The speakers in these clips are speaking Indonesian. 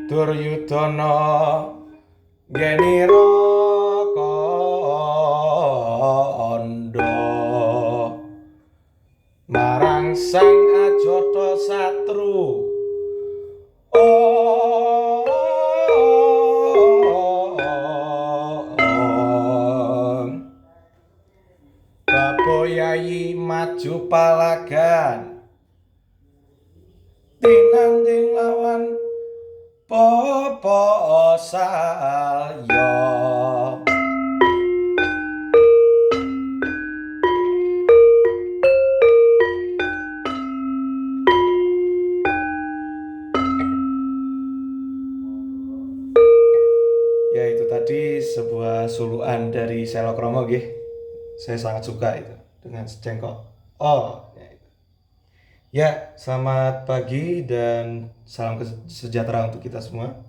Duryudana genira kandha marang sang Ajatasatru. Baboyayi maju palagan tinanding lawan Bapa Salya. Ya, itu tadi sebuah suluan dari Selokromo nggih. Saya sangat suka itu dengan secengkok. Oh, ya, itu. Ya, selamat pagi dan salam sejahtera untuk kita semua.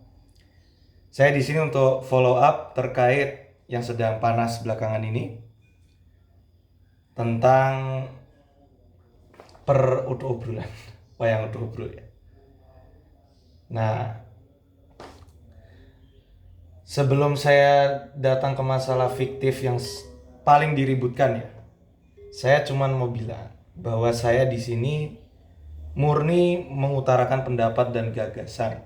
Saya di sini untuk follow up terkait yang sedang panas belakangan ini tentang obrolan wayang utuh-ubrul ya. Nah, sebelum saya datang ke masalah fiktif yang paling diributkan ya, saya cuma mau bilang bahwa saya di sini murni mengutarakan pendapat dan gagasan.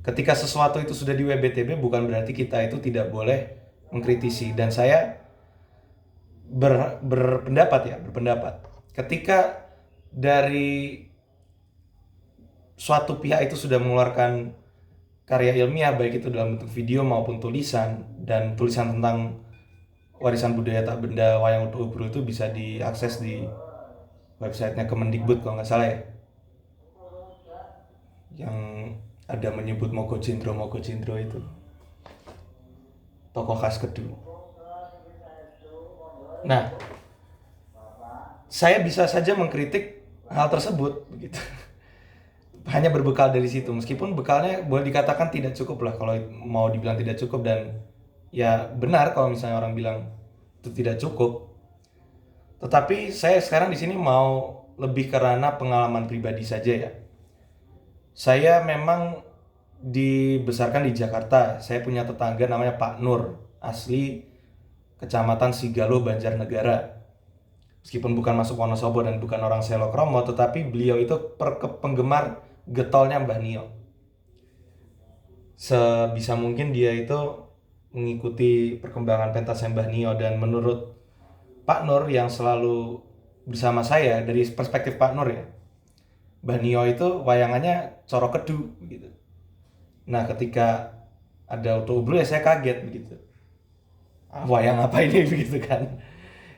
Ketika sesuatu itu sudah di WBTB bukan berarti kita itu tidak boleh mengkritisi, dan saya berpendapat. Ketika dari suatu pihak itu sudah mengeluarkan karya ilmiah, baik itu dalam bentuk video maupun tulisan, dan tulisan tentang warisan budaya tak benda wayang utuh-ubrul itu bisa diakses di websitenya Kemendikbud kalau nggak salah ya, yang ada menyebut Mogo Cindro itu tokoh khas Kedung. Nah, saya bisa saja mengkritik hal tersebut begitu. Hanya berbekal dari situ, meskipun bekalnya boleh dikatakan tidak cukup lah kalau mau dibilang tidak cukup, dan ya benar kalau misalnya orang bilang itu tidak cukup. Tetapi saya sekarang di sini mau lebih karena pengalaman pribadi saja ya. Saya memang dibesarkan di Jakarta. Saya punya tetangga namanya Pak Nur, asli Kecamatan Sigalo, Banjarnegara. Meskipun bukan masuk Wonosobo dan bukan orang Selokromo, tetapi beliau itu penggemar getolnya Mbah Nio. Sebisa mungkin dia itu mengikuti perkembangan pentasnya Mbah Nio, dan menurut Pak Nur yang selalu bersama saya, dari perspektif Pak Nur ya, Mbah Nio itu wayangannya Coro Kedu gitu. Nah, ketika ada utuh-ubrul ya saya kaget begitu. Wayang apa ini begitu kan?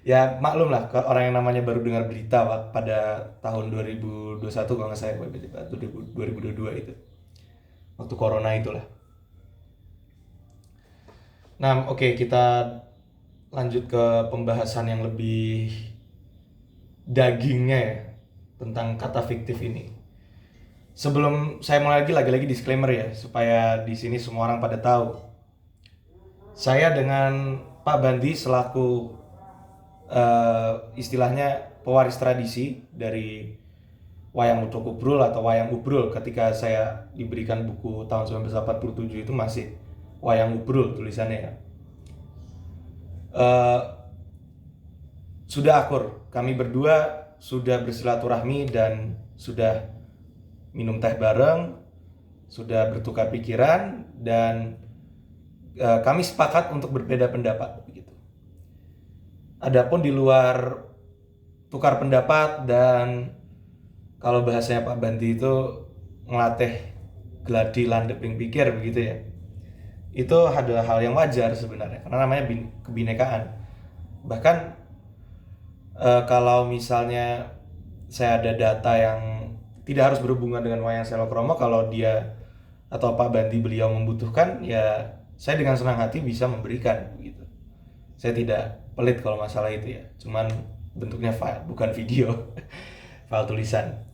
Ya maklum lah, orang yang namanya baru dengar berita pada tahun 2021 kalau nggak saya, 2022 itu, waktu corona itulah. Nah, oke, kita lanjut ke pembahasan yang lebih dagingnya ya, tentang kata fiktif ini. Sebelum saya mulai lagi disclaimer ya, supaya di sini semua orang pada tahu. Saya dengan Pak Bandi selaku istilahnya pewaris tradisi dari wayang utuh-ubrul atau wayang ubrul. Ketika saya diberikan buku tahun 1947 itu masih wayang ubrul tulisannya ya. Sudah akur, kami berdua sudah bersilaturahmi dan sudah minum teh bareng, sudah bertukar pikiran, dan kami sepakat untuk berbeda pendapat begitu. Adapun di luar tukar pendapat dan kalau bahasanya Pak Bandi itu ngelatih gladi landep yang pikir begitu ya, itu adalah hal yang wajar sebenarnya karena namanya kebinekaan. Bahkan kalau misalnya saya ada data yang tidak harus berhubungan dengan wayang Selokromo, kalau dia atau Pak Bandi beliau membutuhkan, ya saya dengan senang hati bisa memberikan gitu. Saya tidak pelit kalau masalah itu ya, cuman bentuknya file bukan video. File tulisan.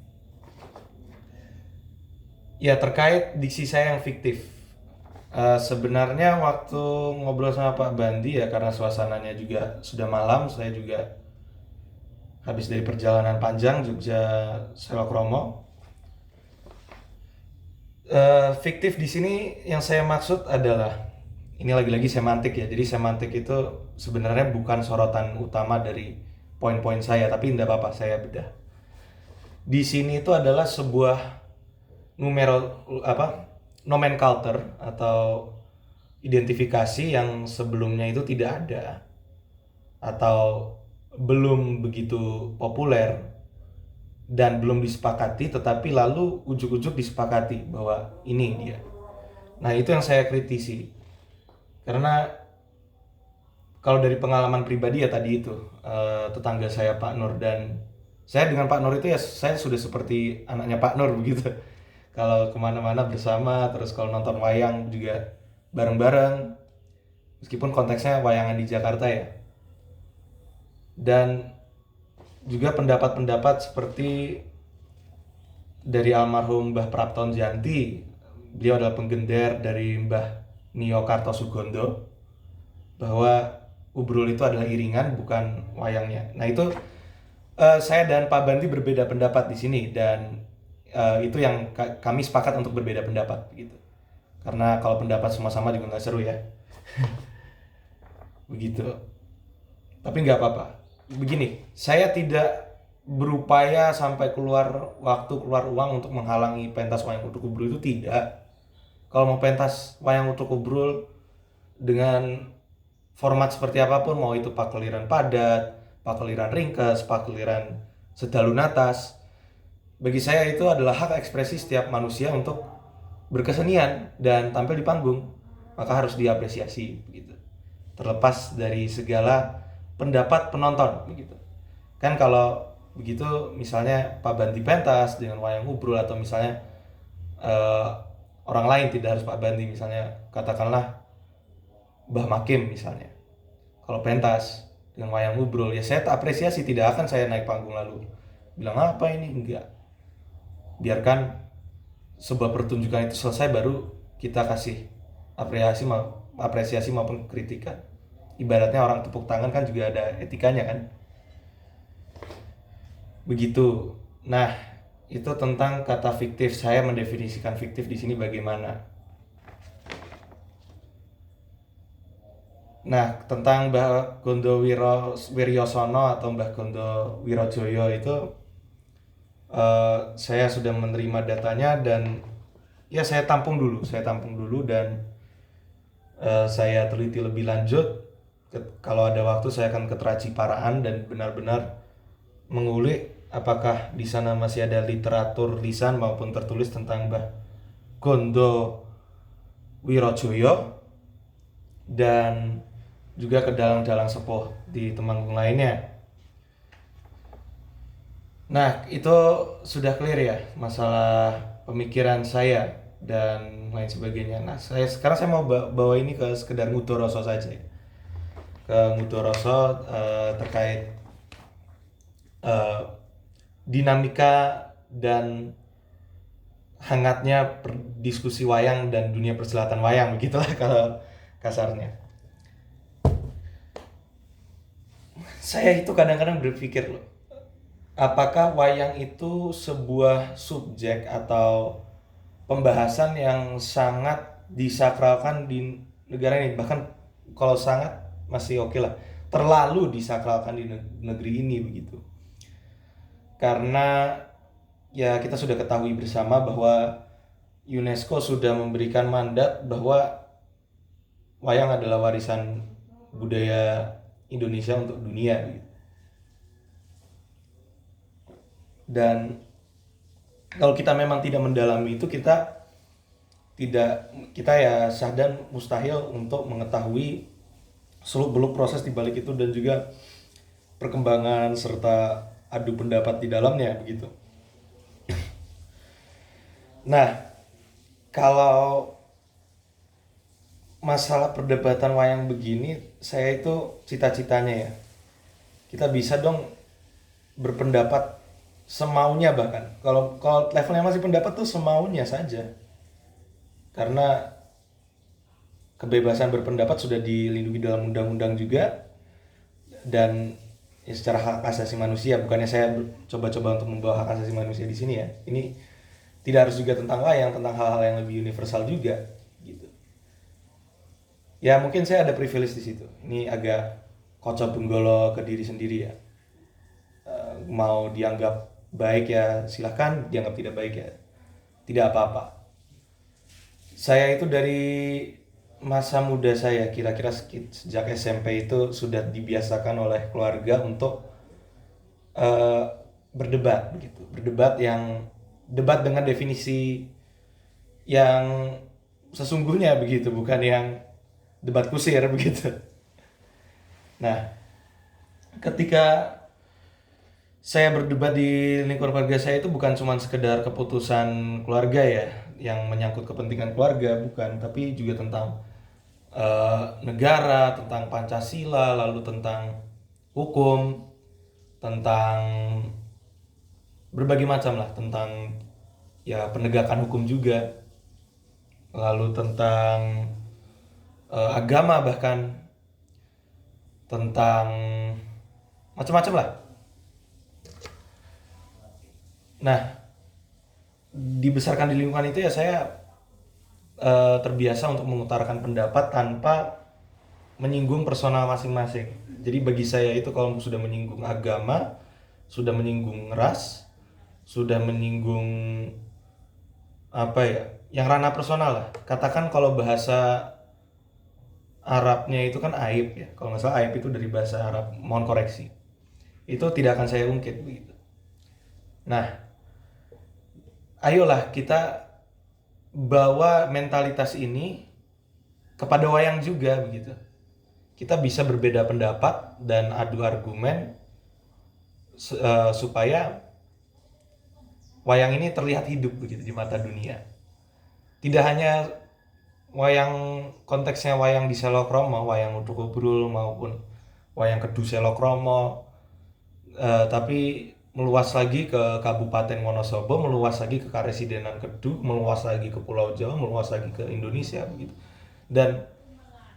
Ya, terkait diksi saya yang fiktif, sebenarnya waktu ngobrol sama Pak Bandi ya, karena suasananya juga sudah malam, saya juga habis dari perjalanan panjang Jogja Selokromo. Fiktif di sini yang saya maksud adalah ini lagi-lagi semantik ya. Jadi semantik itu sebenarnya bukan sorotan utama dari poin-poin saya, tapi tidak apa-apa saya bedah. Di sini itu adalah sebuah nomenklatur atau identifikasi yang sebelumnya itu tidak ada atau belum begitu populer dan belum disepakati, tetapi lalu ujuk-ujuk disepakati bahwa ini dia. Nah, itu yang saya kritisi. Karena kalau dari pengalaman pribadi ya tadi itu, tetangga saya Pak Nur, dan saya dengan Pak Nur itu ya saya sudah seperti anaknya Pak Nur begitu. Kalau kemana-mana bersama, terus kalau nonton wayang juga bareng-bareng, meskipun konteksnya wayangan di Jakarta ya. Dan juga pendapat-pendapat seperti dari almarhum Mbah Prapton Janti, beliau adalah penggender dari Mbah Nio Kartosugondo, bahwa Ubrul itu adalah iringan bukan wayangnya. Nah itu saya dan Pak Banti berbeda pendapat di sini, dan itu yang kami sepakat untuk berbeda pendapat gitu. Karena kalau pendapat sama-sama juga nggak seru ya. Begitu. Tapi nggak apa-apa. Begini, saya tidak berupaya sampai keluar waktu, keluar uang untuk menghalangi pentas wayang Utruk Ubrul, itu tidak. Kalau mau pentas wayang Utruk Ubrul dengan format seperti apapun, mau itu pakeliran padat, pakeliran ringkes, pakeliran sedalu natas, bagi saya itu adalah hak ekspresi setiap manusia untuk berkesenian dan tampil di panggung, maka harus diapresiasi begitu. Terlepas dari segala pendapat penonton begitu. Kan kalau begitu misalnya Pak Banti pentas dengan wayang Ubrul, atau misalnya eh, orang lain, tidak harus Pak Banti, misalnya katakanlah Mbah Makim misalnya, kalau pentas dengan wayang Ubrul, ya saya tak apresiasi, tidak akan saya naik panggung lalu bilang apa ini, enggak. Biarkan sebuah pertunjukan itu selesai baru kita kasih apresiasi maupun kritikan. Ibaratnya orang tepuk tangan kan juga ada etikanya kan. Begitu. Nah, itu tentang kata fiktif. Saya mendefinisikan fiktif di sini bagaimana. Nah, tentang Mbah Gondo Wiryosono atau Mbah Gondo Wirojoyo itu saya sudah menerima datanya, dan ya saya tampung dulu dan saya teliti lebih lanjut. Kalau ada waktu saya akan ke Teraji Paraan dan benar-benar mengulik apakah di sana masih ada literatur lisan maupun tertulis tentang Mbah Gondo Wirojoyo, dan juga ke dalang-dalang sepuh di Temanggung lainnya. Nah, itu sudah clear ya masalah pemikiran saya dan lain sebagainya. Nah, sekarang mau bawa ini ke sekedar ngudoroso saja ya. Ke ngudoroso terkait eh, dinamika dan hangatnya diskusi wayang dan dunia persilatan wayang, begitulah kalau kasarnya. Saya itu kadang-kadang berpikir loh, apakah wayang itu sebuah subjek atau pembahasan yang sangat disakralkan di negara ini? Bahkan kalau sangat masih oke lah, terlalu disakralkan di negeri ini begitu. Karena ya kita sudah ketahui bersama bahwa UNESCO sudah memberikan mandat bahwa wayang adalah warisan budaya Indonesia untuk dunia gitu. Dan kalau kita memang tidak mendalami itu, kita ya sah dan mustahil untuk mengetahui seluk-beluk proses di balik itu, dan juga perkembangan serta adu pendapat di dalamnya begitu. Nah, kalau masalah perdebatan wayang begini, saya itu cita-citanya ya, kita bisa dong berpendapat semaunya, bahkan kalau levelnya masih pendapat tuh semaunya saja, karena kebebasan berpendapat sudah dilindungi dalam undang-undang juga, dan ya secara hak asasi manusia. Bukannya saya coba-coba untuk membawa hak asasi manusia di sini ya, ini tidak harus juga tentang wayang, tentang hal-hal yang lebih universal juga gitu. Ya mungkin saya ada privilege di situ. Ini agak kocok benggolo ke diri sendiri ya. Mau dianggap baik ya silahkan, dianggap tidak baik ya tidak apa-apa. Saya itu dari masa muda saya, kira-kira sejak SMP itu sudah dibiasakan oleh keluarga untuk eh, berdebat begitu. Berdebat yang debat dengan definisi yang sesungguhnya begitu, bukan yang debat kusir begitu. Nah, ketika saya berdebat di lingkungan keluarga saya itu bukan cuma sekedar keputusan keluarga ya, yang menyangkut kepentingan keluarga, bukan, tapi juga tentang negara, tentang Pancasila, lalu tentang hukum, tentang berbagai macam lah, tentang ya penegakan hukum juga, lalu tentang agama bahkan, tentang macam-macam lah. Nah, dibesarkan di lingkungan itu ya saya terbiasa untuk mengutarakan pendapat tanpa menyinggung personal masing-masing. Jadi bagi saya itu kalau sudah menyinggung agama, sudah menyinggung ras, sudah menyinggung apa ya, yang ranah personal lah. Katakan kalau bahasa Arabnya itu kan aib ya. Kalau nggak salah aib itu dari bahasa Arab, mohon koreksi. Itu tidak akan saya ungkit begitu. Nah, ayolah kita bawa mentalitas ini kepada wayang juga begitu. Kita bisa berbeda pendapat dan adu argumen supaya wayang ini terlihat hidup begitu di mata dunia. Tidak hanya wayang konteksnya wayang di Selokromo, wayang Utukubrul maupun wayang Kedu Selokromo, tapi meluas lagi ke Kabupaten Wonosobo, meluas lagi ke Karesidenan Kedu, meluas lagi ke Pulau Jawa, meluas lagi ke Indonesia begitu, dan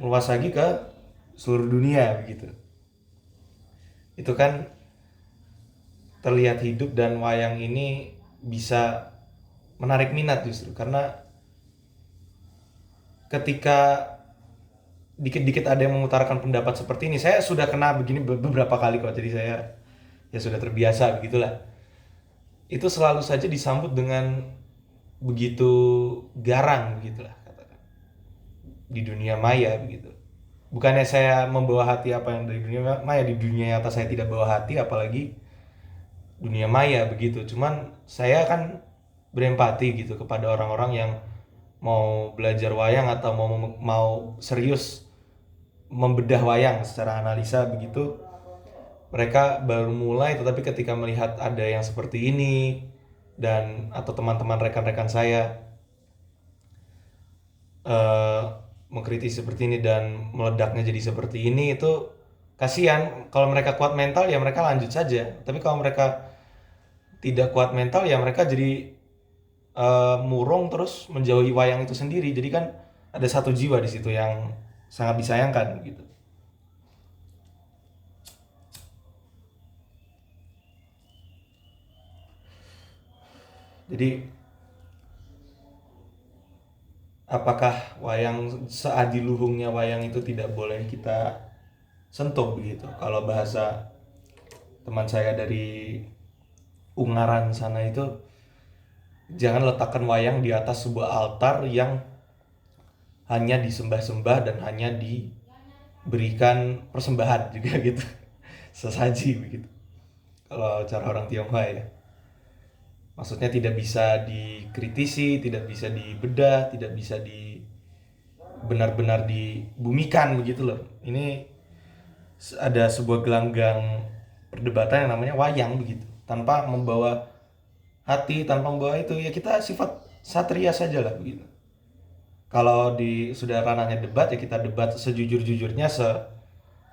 meluas lagi ke seluruh dunia begitu. Itu kan terlihat hidup dan wayang ini bisa menarik minat justru karena ketika dikit-dikit ada yang mengutarakan pendapat seperti ini, saya sudah kena begini beberapa kali kok, jadi saya ya sudah terbiasa begitulah. Itu selalu saja disambut dengan begitu garang begitulah katakan di dunia maya begitu. Bukannya saya membawa hati apa yang dari dunia maya, di dunia nyata saya tidak bawa hati, apalagi dunia maya begitu. Cuman saya kan berempati gitu kepada orang-orang yang mau belajar wayang atau mau serius membedah wayang secara analisa begitu. Mereka baru mulai, tetapi ketika melihat ada yang seperti ini dan atau teman-teman rekan-rekan saya mengkritisi seperti ini dan meledaknya jadi seperti ini, itu kasihan. Kalau mereka kuat mental ya mereka lanjut saja, tapi kalau mereka tidak kuat mental ya mereka jadi murung terus menjauhi wayang itu sendiri. Jadi kan ada satu jiwa di situ yang sangat disayangkan gitu. Jadi apakah wayang seadiluhungnya wayang itu tidak boleh kita sentuh begitu? Kalau bahasa teman saya dari Ungaran sana itu, jangan letakkan wayang di atas sebuah altar yang hanya disembah-sembah dan hanya diberikan persembahan juga gitu. Sesaji begitu. Kalau cara orang Tionghoa ya. Maksudnya tidak bisa dikritisi, tidak bisa dibedah, tidak bisa benar-benar dibumikan begitu loh. Ini ada sebuah gelanggang perdebatan yang namanya wayang begitu. Tanpa membawa hati, tanpa membawa itu, ya kita sifat satria saja lah begitu. Kalau sudah ranahnya debat ya kita debat sejujur-jujurnya,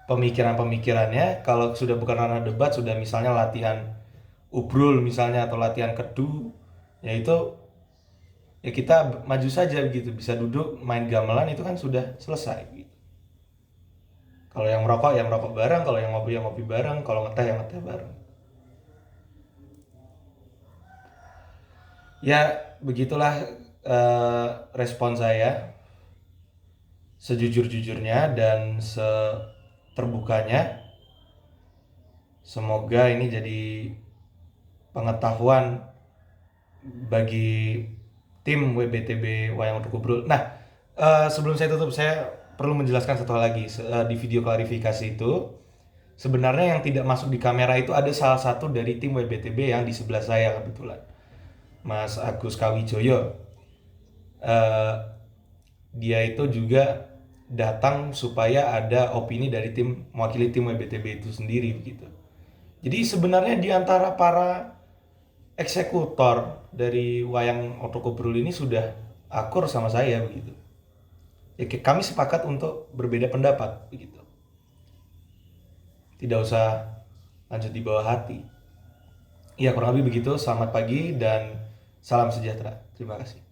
pemikiran-pemikirannya. Kalau sudah bukan ranah debat, sudah misalnya latihan ubrul misalnya atau latihan kedu, ya itu ya kita maju saja gitu, bisa duduk main gamelan itu kan sudah selesai gitu. Kalau yang merokok ya merokok bareng, kalau yang ngopi ya ngopi bareng, kalau ngeteh ya ngeteh bareng. Ya begitulah respon saya sejujur-jujurnya dan seterbukanya. Semoga ini jadi pengetahuan bagi tim WBTB Wayang Untuk Kubrul. Nah, sebelum saya tutup, saya perlu menjelaskan satu hal lagi. Di video klarifikasi itu, sebenarnya yang tidak masuk di kamera itu ada salah satu dari tim WBTB yang di sebelah saya kebetulan, Mas Agus Kawijoyo. Dia itu juga datang supaya ada opini dari tim mewakili tim WBTB itu sendiri begitu. Jadi sebenarnya di antara para eksekutor dari Wayang Oto Kubrul ini sudah akur sama saya begitu. Ya, kami sepakat untuk berbeda pendapat begitu. Tidak usah lanjut di bawah hati. Ya kurang lebih begitu. Selamat pagi dan salam sejahtera. Terima kasih.